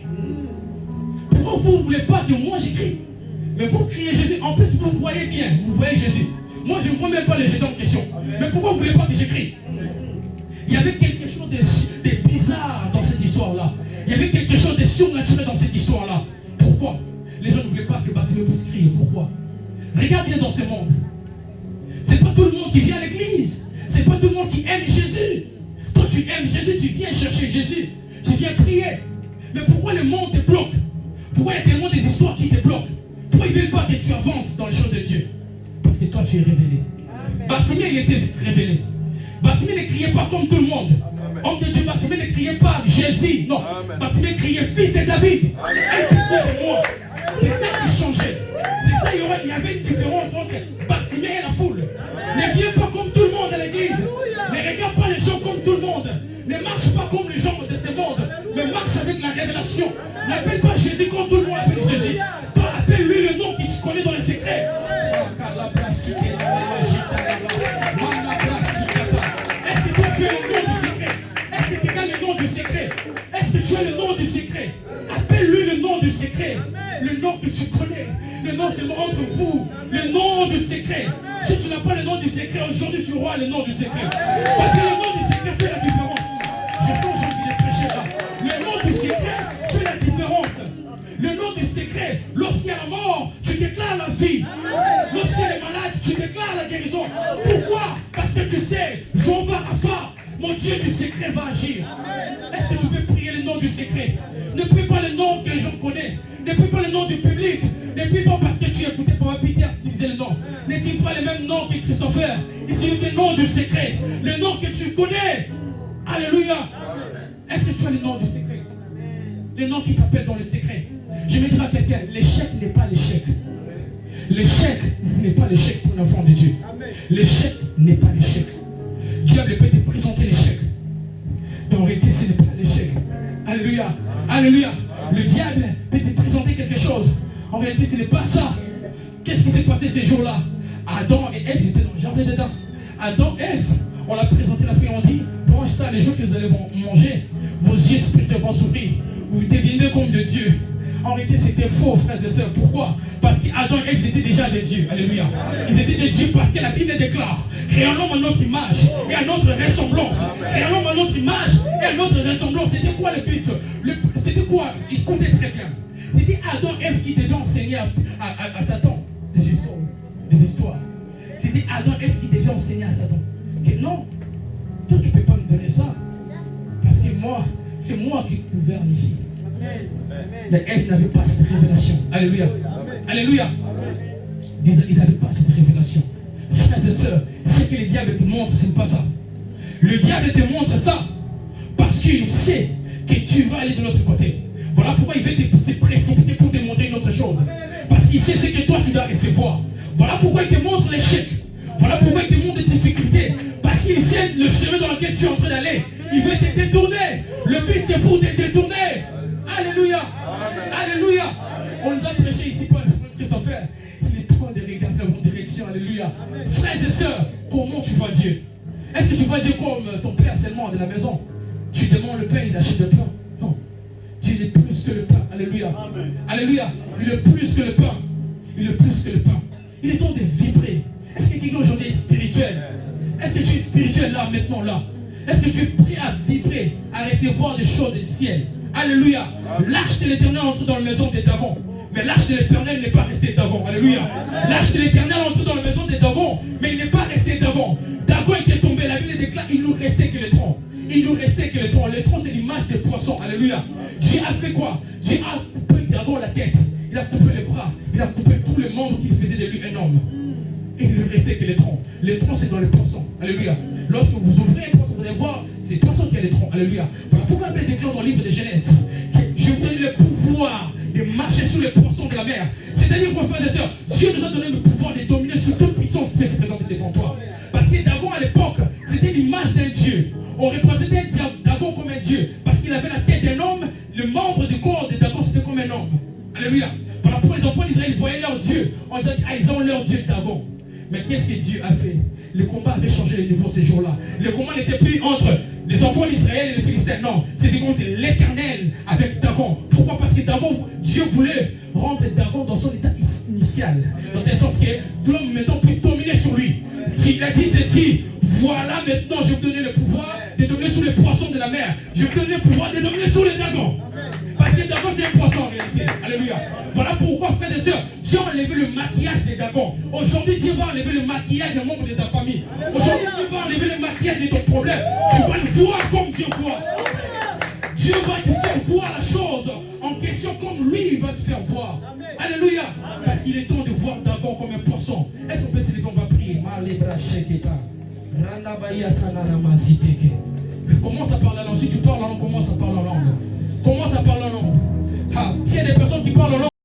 Pourquoi vous ne voulez pas que moi j'écris? Mais vous criez Jésus. En plus, vous voyez bien, vous voyez Jésus. Moi, je ne vois même pas les Jésus en question. Mais pourquoi vous ne voulez pas que j'écris? Il y avait quelque chose de bizarre dans cette histoire-là. Il y avait quelque chose de surnaturel dans cette histoire-là. Pourquoi? Les gens ne voulaient pas que Bartimée puisse crier. Pourquoi? Regarde bien dans ce monde. C'est pas tout le monde qui vient à l'église. C'est pas tout le monde qui aime Jésus. Toi, tu aimes Jésus, tu viens chercher Jésus. Tu viens prier. Mais pourquoi le monde te bloque? Pourquoi il y a tellement des histoires qui te bloquent? Pourquoi ils ne veulent pas que tu avances dans les choses de Dieu? Parce que toi, tu es révélé. Bartimée, il était révélé. Bartimée ne criait pas comme tout le monde. Homme de Dieu, Bartimée ne criait pas Jésus. Non. Bartimée criait fils de David. Aie pitié de moi. C'est ça qui changeait. C'est ça, il y avait une différence entre Bartimée et la foule. Ne viens pas comme tout le monde à l'église. Ne regarde pas les gens comme tout le monde. Ne marche pas comme les gens de ce monde. Mais marche avec la révélation. N'appelle pas Jésus comme tout le monde appelle Jésus. Toi, appelle-lui le nom que tu connais dans les secrets. Est-ce que toi tu as le nom du secret? Est-ce que tu as le nom du secret? Est-ce que tu as le nom du secret? Appelle-lui le nom du secret. Le nom que tu connais. Le nom seulement entre vous. Le nom du secret. Si tu n'as pas le nom du secret, aujourd'hui tu auras le nom du secret. Parce que le nom du secret fait la différence. Je sens que j'ai envie de prêcher là. Le nom du secret fait la différence. Le nom du secret, lorsqu'il y a la mort, tu déclares la vie. Lorsqu'il y a les malades, tu déclares la guérison. Pourquoi? Parce que tu sais, Jéhovah Rapha, mon Dieu du secret va agir. Est-ce que tu peux prier le nom du secret? Ne prie pas le nom que les gens connaissent. Ne prie pas le nom du public. Ne prie pas parce que tu as écouté Papa Peter utiliser le nom. N'utilise pas le même nom que Christopher. Utilise le nom du secret. Le nom que tu connais. Alléluia. Est-ce que tu as le nom du secret? Le nom qui t'appelle dans le secret. Je vais dire à quelqu'un, l'échec n'est pas l'échec. L'échec n'est pas l'échec pour l'enfant de Dieu. L'échec n'est pas l'échec. Diable peut te présenter l'échec. Mais en réalité, ce n'est pas l'échec. Alléluia. Alléluia. Le diable peut te présenter quelque chose. En réalité, ce n'est pas ça. Qu'est-ce qui s'est passé ces jours-là? Adam et Ève étaient dans le jardin d'Éden. Adam et Ève, on leur a présenté la fruit et on dit, mange ça, les jours que vous allez manger, vos yeux spirituels vont s'ouvrir. Vous deviendrez comme de Dieu. En réalité, c'était faux, frères et sœurs. Pourquoi? Parce qu'Adam et Ève étaient déjà des dieux. Alléluia. Ils étaient des dieux parce que la Bible déclare, créons l'homme à notre image et à notre ressemblance. Créons l'homme à notre image et à notre ressemblance. C'était quoi le but? C'était quoi? Il comptait très bien. C'était Adam et Ève qui devaient enseigner à Satan des histoires. C'était Adam et Ève qui devaient enseigner à Satan que non, toi tu ne peux pas me donner ça. Parce que moi, c'est moi qui gouverne ici. Mais Ève n'avait pas cette révélation. Alléluia. Alléluia. Ils n'avaient pas cette révélation. Frères et sœurs, ce que le diable te montre, ce n'est pas ça. Le diable te montre ça parce qu'il sait que tu vas aller de l'autre côté. Voilà pourquoi il veut te précipiter pour te montrer une autre chose. Parce qu'il sait ce que toi tu dois recevoir. Voilà pourquoi il te montre l'échec. Voilà pourquoi il te montre des difficultés. Parce qu'il sait le chemin dans lequel tu es en train d'aller. Il veut te détourner. Le but c'est pour te détourner. Alléluia. Alléluia. On nous a prêché ici par Christopher. Il est temps de regarder la bonne direction. Alléluia. Frères et sœurs, comment tu vois Dieu? Est-ce que tu vois Dieu comme ton père seulement de la maison? Tu demandes le pain, il achète le pain. Non. Dieu est plus que le pain. Alléluia. Amen. Alléluia. Il est plus que le pain. Il est plus que le pain. Il est temps de vibrer. Est-ce que quelqu'un aujourd'hui est spirituel? Est-ce que tu es spirituel là, maintenant, là? Est-ce que tu es prêt à vibrer, à recevoir des choses du ciel? Alléluia. L'arche de l'Éternel entre dans la maison des Dagon. Mais l'arche de l'Éternel n'est pas resté Dagon. Alléluia. L'arche de l'Éternel entre dans la maison des Dagon, mais il n'est pas resté Dagon. Dagon était tombé. La Bible déclare il nous restait que le tronc. Il nous restait que le tronc. Le tronc, c'est l'image des poissons. Alléluia. Dieu a fait quoi? Dieu a coupé Dagon la tête. Il a coupé les bras. Il a coupé tous les membres qui faisaient de lui un homme. Et il ne restait que les troncs. Les troncs, c'est dans les poissons. Alléluia. Lorsque vous ouvrez un poisson, vous allez voir, c'est les poissons qui a les troncs. Alléluia. Voilà pourquoi il déclare dans le livre de Genèse que je vous donne le pouvoir de marcher sur les poissons de la mer. C'est-à-dire, quoi, frères et sœurs, Dieu nous a donné le pouvoir de dominer sur toute puissance qui peut se présenter devant toi. Parce que Dagon, à l'époque, c'était l'image d'un Dieu. On représentait Dagon comme un Dieu. Parce qu'il avait la tête d'un homme, le membre du corps de Dagon, c'était comme un homme. Alléluia. Voilà pourquoi les enfants d'Israël voyaient leur Dieu. On disait, ah, ils ont leur Dieu Dagon. Mais qu'est-ce que Dieu a fait? Le combat avait changé les niveaux ces jours-là. Le combat n'était plus entre les enfants d'Israël et les Philistins. Non, c'était contre l'Éternel avec Dagon. Pourquoi? Parce que Dagon, Dieu voulait rendre Dagon dans son état initial. De telle sorte que l'homme maintenant peut dominer sur lui. Il a dit ceci, voilà maintenant je vais vous donner le pouvoir de dominer sur les poissons de la mer. Je vais vous donner le pouvoir de dominer sur les dragons. Parce que Dagon c'est un poisson en réalité. Alléluia. Voilà pourquoi, frères et sœurs, Dieu a enlevé le maquillage des Dagon. Aujourd'hui, Dieu va enlever le maquillage des membres de ta famille. Aujourd'hui, Dieu va enlever le maquillage de ton problème. Tu vas le voir comme Dieu voit. Dieu va te faire voir la chose en question comme lui va te faire voir. Alléluia. Parce qu'il est temps de voir Dagon comme un poisson. Est-ce qu'on peut se lever? On va prier. Commence à parler en langue. Si tu parles en langue, commence à parler en langue. Commence à parler en langue. S'il y a des personnes qui parlent en langue,